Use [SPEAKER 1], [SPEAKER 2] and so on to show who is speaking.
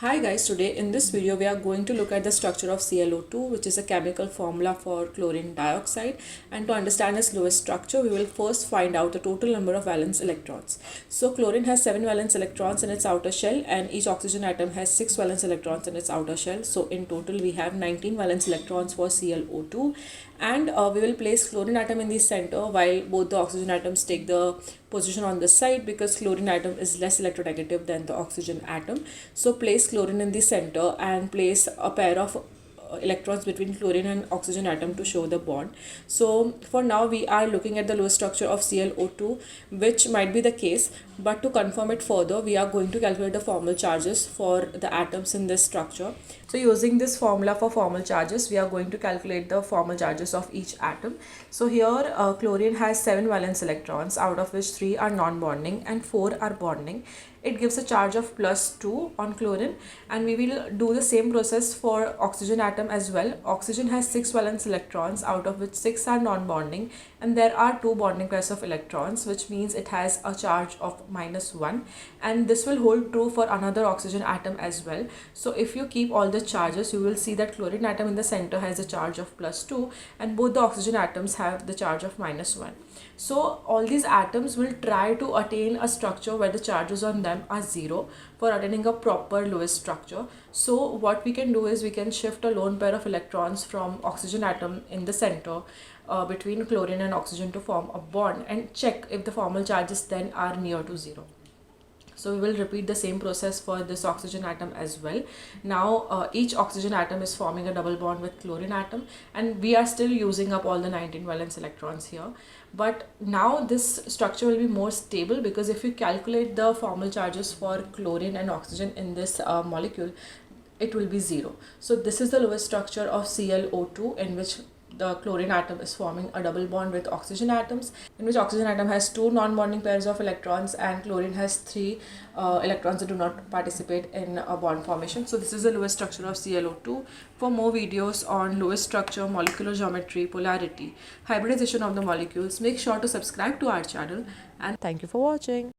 [SPEAKER 1] Hi guys, today in this video we are going to look at the structure of ClO2, which is a chemical formula for chlorine dioxide. And to understand its Lewis structure, we will first find out the total number of valence electrons. So chlorine has 7 valence electrons in its outer shell, and each oxygen atom has 6 valence electrons in its outer shell. So in total we have 19 valence electrons for ClO2, and we will place chlorine atom in the center while both the oxygen atoms take the position on the side, because chlorine atom is less electronegative than the oxygen atom. So place chlorine in the center and place a pair of electrons between chlorine and oxygen atom to show the bond. So for now we are looking at the Lewis structure of ClO2, which might be the case, but to confirm it further we are going to calculate the formal charges for the atoms in this structure. So using this formula for formal charges, we are going to calculate the formal charges of each atom. So here chlorine has 7 valence electrons, out of which 3 are non-bonding and 4 are bonding. It gives a charge of +2 on chlorine, and we will do the same process for oxygen atom as well. Oxygen has 6 valence electrons, out of which 6 are non-bonding, and there are 2 bonding pairs of electrons, which means it has a charge of -1, and this will hold true for another oxygen atom as well. So if you keep all the charges, you will see that chlorine atom in the center has a charge of +2, and both the oxygen atoms have the charge of -1. So all these atoms will try to attain a structure where the charges on them are 0 for attaining a proper Lewis structure. So what we can do is we can shift a lone pair of electrons from oxygen atom in the center between chlorine and oxygen to form a bond, and check if the formal charges then are near to 0. So we will repeat the same process for this oxygen atom as well. Now each oxygen atom is forming a double bond with chlorine atom, and we are still using up all the 19 valence electrons here. But now this structure will be more stable, because if you calculate the formal charges for chlorine and oxygen in this molecule, it will be 0. So this is the Lewis structure of ClO2, in which the chlorine atom is forming a double bond with oxygen atoms, in which oxygen atom has 2 non-bonding pairs of electrons and chlorine has 3 electrons that do not participate in a bond formation. So this is the Lewis structure of ClO2. For more videos on Lewis structure, molecular geometry, polarity, hybridization of the molecules, make sure to subscribe to our channel, and thank you for watching.